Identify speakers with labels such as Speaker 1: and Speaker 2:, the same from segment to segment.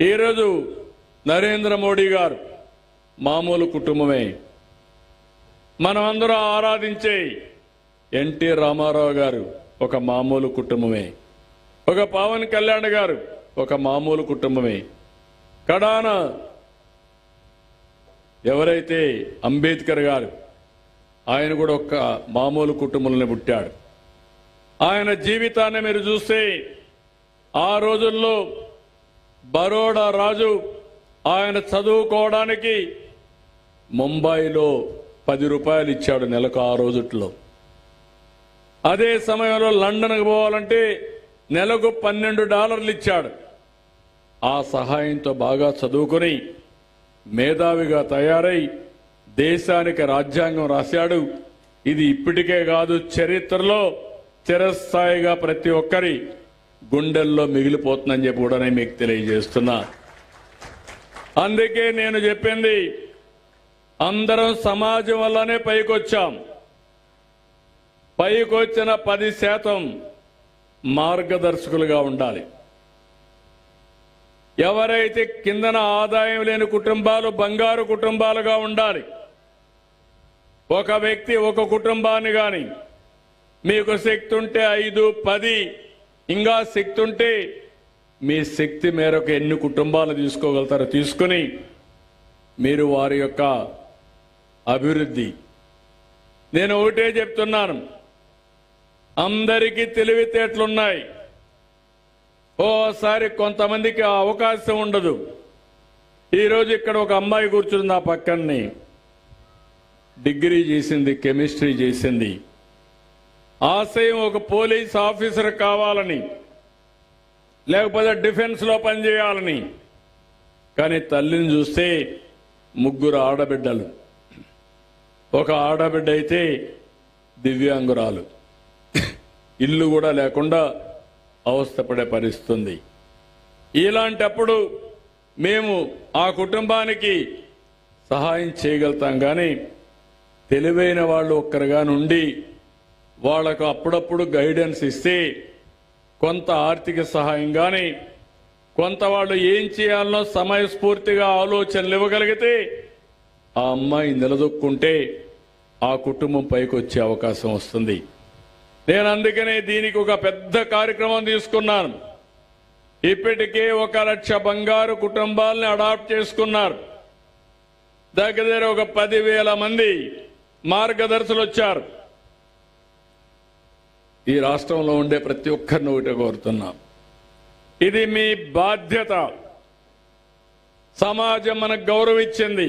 Speaker 1: ఈరోజు నరేంద్ర మోడీ గారు మామూలు కుటుంబమే. మనమందరం ఆరాధించే ఎన్టీ రామారావు గారు ఒక మామూలు కుటుంబమే. ఒక పవన్ కళ్యాణ్ గారు ఒక మామూలు కుటుంబమే. కడాన ఎవరైతే అంబేద్కర్ గారు ఆయన కూడా ఒక మామూలు కుటుంబంలో పుట్టాడు. ఆయన జీవితాన్ని మీరు చూస్తే ఆ రోజుల్లో బరోడా రాజు ఆయన చదువుకోవడానికి ముంబైలో 10 రూపాయలు ఇచ్చాడు నెలకు ఆ రోజుల్లో. అదే సమయంలో లండన్కు పోవాలంటే నెలకు $12 ఇచ్చాడు. ఆ సహాయంతో బాగా చదువుకొని మేధావిగా తయారై దేశానికి రాజ్యాంగం రాశాడు. ఇది ఇప్పటికే కాదు, చరిత్రలో చిరస్థాయిగా ప్రతి ఒక్కరి గుండెల్లో మిగిలిపోతుందని చెప్పి కూడా నేను మీకు తెలియజేస్తున్నా. అందుకే నేను చెప్పింది, అందరం సమాజం వల్లనే పైకొచ్చాం. పైకొచ్చిన 10% మార్గదర్శకులుగా ఉండాలి. ఎవరైతే కిందన ఆదాయం లేని కుటుంబాలు బంగారు కుటుంబాలుగా ఉండాలి. ఒక వ్యక్తి ఒక కుటుంబాన్ని గాని మీకు శక్తి ఉంటే 5, 10 ఇంకా శక్తి ఉంటే మీ శక్తి మేరకు ఎన్ని కుటుంబాలు తీసుకోగలుగుతారో తీసుకుని మీరు వారి యొక్క అభివృద్ధి. నేను ఒకటే చెప్తున్నాను, అందరికీ తెలివితేటలున్నాయి. ఓసారి కొంతమందికి ఆ అవకాశం ఉండదు. ఈరోజు ఇక్కడ ఒక అమ్మాయి కూర్చుంది నా పక్కనే, డిగ్రీ చేసింది, కెమిస్ట్రీ చేసింది. ఆశయం ఒక పోలీస్ ఆఫీసర్ కావాలని, లేకపోతే డిఫెన్స్ లో పనిచేయాలని. కానీ తల్లిని చూస్తే 3 ఆడబిడ్డలు. ఒక ఆడబిడ్డ అయితే దివ్యాంగురాలు, ఇల్లు కూడా లేకుండా అవస్థపడే పరిస్థితుంది. ఇలాంటప్పుడు మేము ఆ కుటుంబానికి సహాయం చేయగలుగుతాం. కానీ తెలివైన వాళ్ళు ఒక్కరుగా నుండి వాళ్లకు అప్పుడప్పుడు గైడెన్స్ ఇస్తే కొంత ఆర్థిక సహాయం కానీ కొంత వాళ్ళు ఏం చేయాలనో సమయస్ఫూర్తిగా ఆలోచనలు ఇవ్వగలిగితే ఆ అమ్మాయి నిలదొక్కుంటే ఆ కుటుంబం పైకి వచ్చే అవకాశం వస్తుంది. నేను అందుకనే దీనికి ఒక పెద్ద కార్యక్రమం తీసుకున్నాను. ఇప్పటికే 1 లక్ష బంగారు కుటుంబాలని అడాప్ట్ చేసుకున్నారు. దగ్గర ఒక 10,000 మంది మార్గదర్శులు వచ్చారు. ఈ రాష్ట్రంలో ఉండే ప్రతి ఒక్కరిని ఒకటి కోరుతున్నాం, ఇది మీ బాధ్యత. సమాజం మనకు గౌరవం ఇచ్చింది,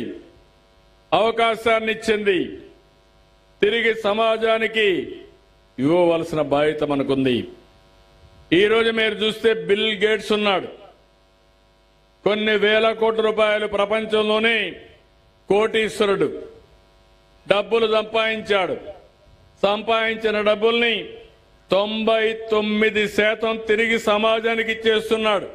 Speaker 1: అవకాశాన్ని ఇచ్చింది. తిరిగి సమాజానికి ఇవ్వవలసిన బాధ్యత మనకుంది. ఈరోజు మీరు చూస్తే బిల్ గేట్స్ ఉన్నాడు. కొన్ని వేల కోట్ల రూపాయలు ప్రపంచంలోనే కోటీశ్వరుడు. డబ్బులు సంపాదించాడు. సంపాదించిన డబ్బుల్ని 99% తిరిగి సమాజానికి ఇచ్చేస్తున్నాడు.